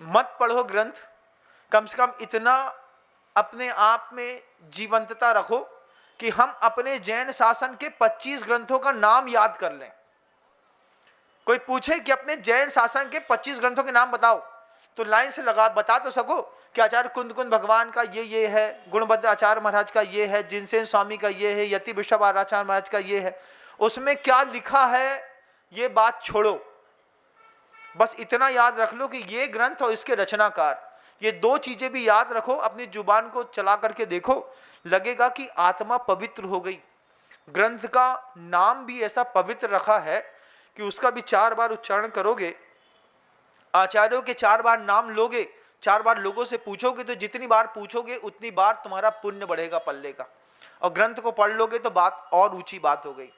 मत पढ़ो ग्रंथ, कम से कम इतना अपने आप में जीवंतता रखो कि हम अपने जैन शासन के 25 ग्रंथों का नाम याद कर लें। कोई पूछे कि अपने जैन शासन के 25 ग्रंथों के नाम बताओ, तो लाइन से लगा बता तो सको कि आचार्य कुंद भगवान का ये है, गुणभद्र आचार्य महाराज का ये है, जिनसेन स्वामी का ये है, यति विश्व आचार्य महाराज का ये है। उसमें क्या लिखा है ये बात छोड़ो, बस इतना याद रख लो कि ये ग्रंथ और इसके रचनाकार, ये दो चीजें भी याद रखो। अपनी जुबान को चला करके देखो, लगेगा कि आत्मा पवित्र हो गई। ग्रंथ का नाम भी ऐसा पवित्र रखा है कि उसका भी 4 बार उच्चारण करोगे, आचार्यों के 4 बार नाम लोगे, 4 बार लोगों से पूछोगे, तो जितनी बार पूछोगे उतनी बार तुम्हारा पुण्य बढ़ेगा पल्ले का। और ग्रंथ को पढ़ लोगे तो बात और ऊंची बात हो गई।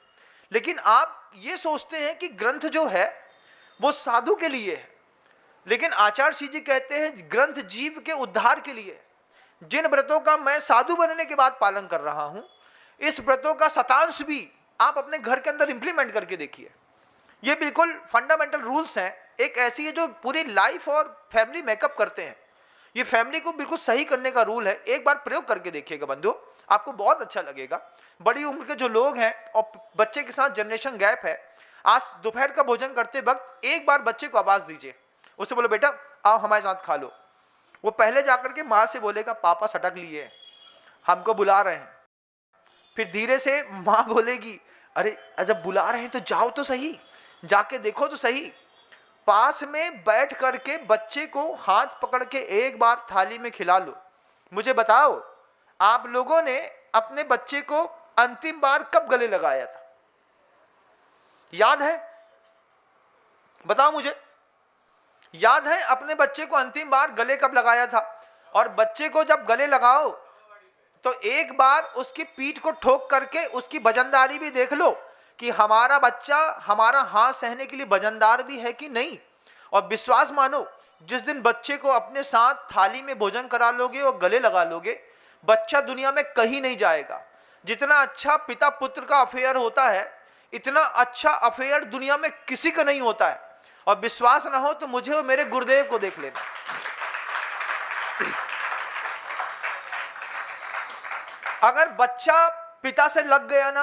लेकिन आप ये सोचते हैं कि ग्रंथ जो है वो साधु के लिए है, लेकिन आचार्य श्री जी कहते हैं ग्रंथ जीव के उद्धार के लिए। जिन व्रतों का मैं साधु बनने के बाद पालन कर रहा हूं, इस व्रतों का शतांश भी आप अपने घर के अंदर इंप्लीमेंट करके देखिए। ये बिल्कुल फंडामेंटल रूल्स हैं। एक ऐसी है जो पूरी लाइफ और फैमिली मेकअप करते हैं। ये फैमिली को बिल्कुल सही करने का रूल है। एक बार प्रयोग करके देखिएगा बंधु, आपको बहुत अच्छा लगेगा। बड़ी उम्र के जो लोग हैं और बच्चे के साथ जनरेशन गैप है, आज दोपहर का भोजन करते वक्त एक बार बच्चे को आवाज दीजिए, उससे बोलो बेटा आओ हमारे साथ खा लो। वो पहले जाकर के माँ से बोलेगा पापा सटक लिए हमको बुला रहे हैं। फिर धीरे से माँ बोलेगी अरे जब बुला रहे हैं तो जाओ तो सही, जाके देखो तो सही। पास में बैठ करके बच्चे को हाथ पकड़ के एक बार थाली में खिला लो। मुझे बताओ आप लोगों ने अपने बच्चे को अंतिम बार कब गले लगाया था, याद है? बताओ मुझे, याद है अपने बच्चे को अंतिम बार गले कब लगाया था? और बच्चे को जब गले लगाओ तो एक बार उसकी पीठ को ठोक करके उसकी वजनदारी भी देख लो कि हमारा बच्चा हमारा हाथ सहने के लिए वजनदार भी है कि नहीं। और विश्वास मानो, जिस दिन बच्चे को अपने साथ थाली में भोजन करा लोगे और गले लगा लोगे, बच्चा दुनिया में कहीं नहीं जाएगा। जितना अच्छा पिता पुत्र का अफेयर होता है, इतना अच्छा अफेयर दुनिया में किसी का नहीं होता है। और विश्वास ना हो तो मुझे और मेरे गुरुदेव को देख लेना। अगर बच्चा पिता से लग गया ना,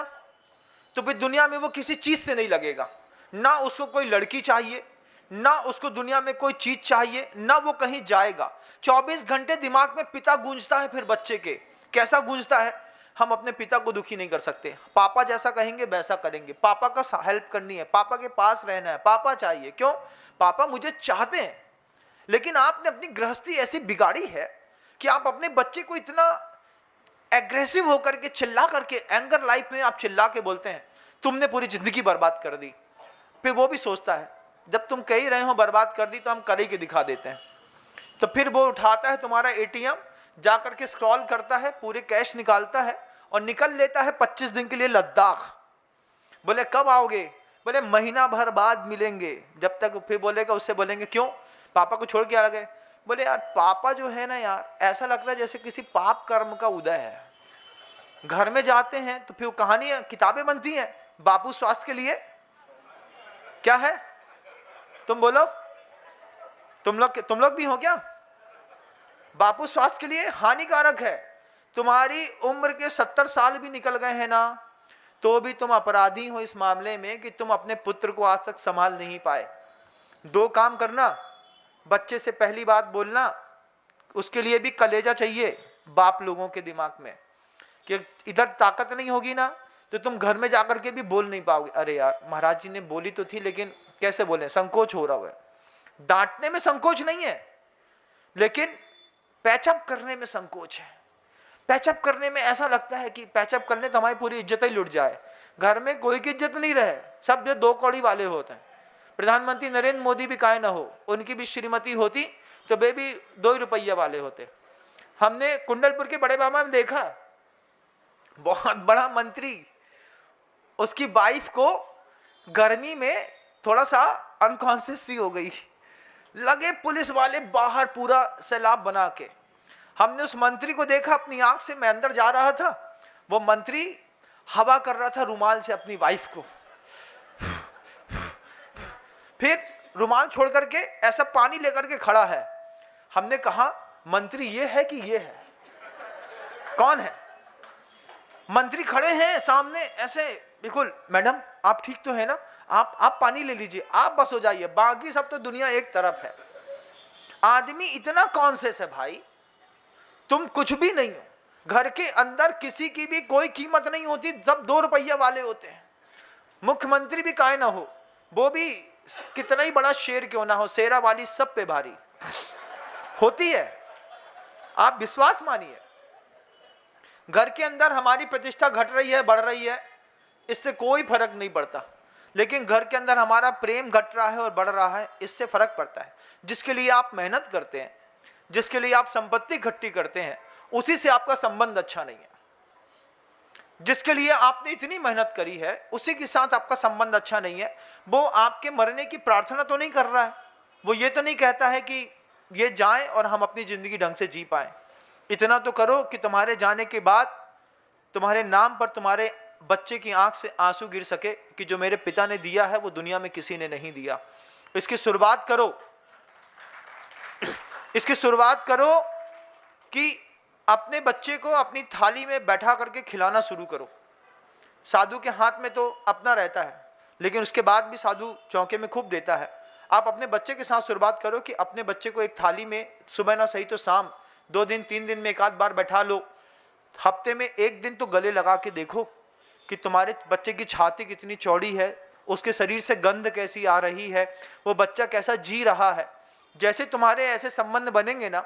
तो फिर दुनिया में वो किसी चीज से नहीं लगेगा। ना उसको कोई लड़की चाहिए, ना उसको दुनिया में कोई चीज चाहिए, ना वो कहीं जाएगा। 24 घंटे दिमाग में पिता गूंजता है। फिर बच्चे के कैसा गूंजता है? हम अपने पिता को दुखी नहीं कर सकते। पापा जैसा कहेंगे वैसा करेंगे, पापा का हेल्प करनी है, पापा के पास रहना है, पापा चाहिए। क्यों? पापा मुझे चाहते हैं। लेकिन आपने अपनी गृहस्थी ऐसी बिगाड़ी है कि आप अपने बच्चे को इतना एग्रेसिव होकर के चिल्ला करके, एंगर लाइफ में आप चिल्ला के बोलते हैं तुमने पूरी जिंदगी बर्बाद कर दी। फिर वो भी सोचता है जब तुम कह ही रहे हो बर्बाद कर दी तो हम कर ही के दिखा देते हैं। तो फिर वो उठाता है तुम्हारा एटीएम, जाकर के स्क्रॉल करता है, पूरे कैश निकालता है और निकल लेता है 25 दिन के लिए लद्दाख। बोले कब आओगे? बोले महीना भर बाद मिलेंगे। जब तक फिर बोलेगा, उससे बोलेंगे क्यों पापा को छोड़ के आ गए? बोले यार पापा जो है ना यार, ऐसा लग रहा है जैसे किसी पाप कर्म का उदय है। घर में जाते हैं तो फिर कहानियां किताबें बनती हैं, बापू स्वास्थ्य के लिए क्या है? तुम बोलो, तुम लोग भी हो क्या? बापू स्वास्थ्य के लिए हानिकारक है। तुम्हारी उम्र के 70 साल भी निकल गए हैं ना, तो भी तुम अपराधी हो इस मामले में कि तुम अपने पुत्र को आज तक संभाल नहीं पाए। 2 काम करना, बच्चे से पहली बात बोलना, उसके लिए भी कलेजा चाहिए बाप लोगों के दिमाग में कि इधर ताकत नहीं होगी ना तो तुम घर में जाकर के भी बोल नहीं पाओगे। अरे यार महाराज जी ने बोली तो थी लेकिन कैसे बोले, संकोच हो रहा है। डांटने में संकोच नहीं है, लेकिन पैचअप करने में संकोच है। पैचअप करने में ऐसा लगता है कि पैचअप करने तो हमारी पूरी इज्जत ही लुट जाए। घर में कोई की इज्जत नहीं रहे, सब जो 2 कौड़ी वाले होते हैं। प्रधानमंत्री नरेंद्र मोदी भी काहे ना हो, उनकी भी श्रीमती होती तो वे भी 2 ही रुपया वाले होते। हमने कुंडलपुर के बड़े बाबा में देखा, बहुत बड़ा मंत्री, उसकी वाइफ को गर्मी में थोड़ा सा अनकॉन्शियस सी हो गई, लगे पुलिस वाले बाहर पूरा सैलाब बना के। हमने उस मंत्री को देखा अपनी आंख से, मैं अंदर जा रहा था, वो मंत्री हवा कर रहा था रुमाल से अपनी वाइफ को, फिर रुमाल छोड़ करके ऐसा पानी लेकर के खड़ा है। हमने कहा मंत्री ये है कि ये है? कौन है? मंत्री खड़े हैं सामने ऐसे, बिल्कुल मैडम आप ठीक तो है ना, आप पानी ले लीजिए, आप बस हो जाइए, बाकी सब तो दुनिया एक तरफ है। आदमी इतना कॉन्शियस है भाई, तुम कुछ भी नहीं हो, घर के अंदर किसी की भी कोई कीमत नहीं होती, सब 2 रुपया वाले होते हैं। मुख्यमंत्री भी काहे ना हो, वो भी कितना ही बड़ा शेर क्यों ना हो, शेरा वाली सब पे भारी होती है, आप विश्वास मानिए। घर के अंदर हमारी प्रतिष्ठा घट रही है बढ़ रही है, इससे कोई फर्क नहीं पड़ता, लेकिन घर के अंदर हमारा प्रेम घट रहा है और बढ़ रहा है, इससे फर्क पड़ता है। जिसके लिए आप मेहनत करते हैं, जिसके लिए आप संपत्ति इकट्ठी करते हैं, उसी से आपका संबंध अच्छा नहीं है। जिसके लिए आपने इतनी मेहनत करी है, उसी के साथ आपका संबंध अच्छा नहीं है। वो आपके मरने की प्रार्थना तो नहीं कर रहा है, वो ये तो नहीं कहता है कि ये जाए और हम अपनी जिंदगी ढंग से जी पाए। इतना तो करो कि तुम्हारे जाने के बाद तुम्हारे नाम पर तुम्हारे बच्चे की आंख से आंसू गिर सके कि जो मेरे पिता ने दिया है वो दुनिया में किसी ने नहीं दिया। इसकी शुरुआत करो, इसकी शुरुआत करो कि अपने बच्चे को अपनी थाली में बैठा करके खिलाना शुरू करो। साधु के हाथ में तो अपना रहता है, लेकिन उसके बाद भी साधु चौके में खूब देता है। आप अपने बच्चे के साथ शुरुआत करो कि अपने बच्चे को एक थाली में सुबह ना सही तो शाम 2 दिन 3 दिन में एक आध बार बैठा लो। हफ्ते में 1 दिन तो गले लगा के देखो कि तुम्हारे बच्चे की छाती कितनी चौड़ी है, उसके शरीर से गंध कैसी आ रही है, वो बच्चा कैसा जी रहा है। जैसे तुम्हारे ऐसे संबंध बनेंगे ना,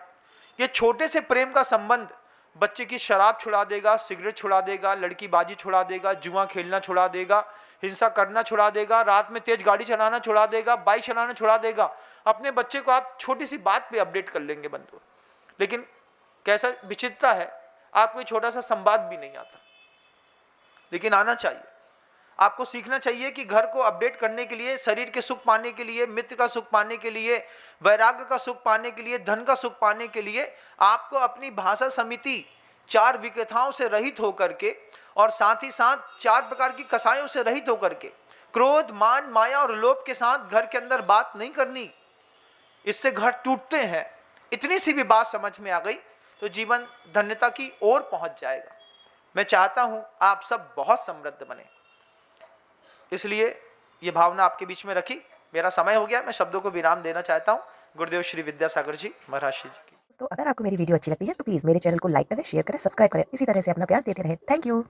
ये छोटे से प्रेम का संबंध बच्चे की शराब छुड़ा देगा, सिगरेट छुड़ा देगा, लड़की बाजी छुड़ा देगा, जुआ खेलना छुड़ा देगा, हिंसा करना छुड़ा देगा, रात में तेज गाड़ी चलाना छुड़ा देगा, बाइक चलाना छुड़ा देगा। अपने बच्चे को आप छोटी सी बात पे अपडेट कर लेंगे बंधु। लेकिन कैसा विचित्रता है, आपको छोटा सा संवाद भी नहीं आता, लेकिन आना चाहिए। आपको सीखना चाहिए कि घर को अपडेट करने के लिए, शरीर के सुख पाने के लिए, मित्र का सुख पाने के लिए, वैराग्य का सुख पाने के लिए, धन का सुख पाने के लिए आपको अपनी भाषा समिति 4 विकथाओं से रहित होकर के और साथ ही साथ 4 प्रकार की कसायों से रहित होकर के, क्रोध मान माया और लोभ के साथ घर के अंदर बात नहीं करनी, इससे घर टूटते हैं। इतनी सी भी बात समझ में आ गई तो जीवन धन्यता की ओर पहुंच जाएगा। मैं चाहता हूं आप सब बहुत समृद्ध बने, इसलिए ये भावना आपके बीच में रखी। मेरा समय हो गया, मैं शब्दों को विराम देना चाहता हूँ। गुरुदेव श्री विद्यासागर जी महाराज जी की। दोस्तों अगर आपको मेरी वीडियो अच्छी लगती है तो प्लीज़ मेरे चैनल को लाइक करें, शेयर करें, सब्सक्राइब करें। इसी तरह से अपना प्यार देते रहें। Thank you.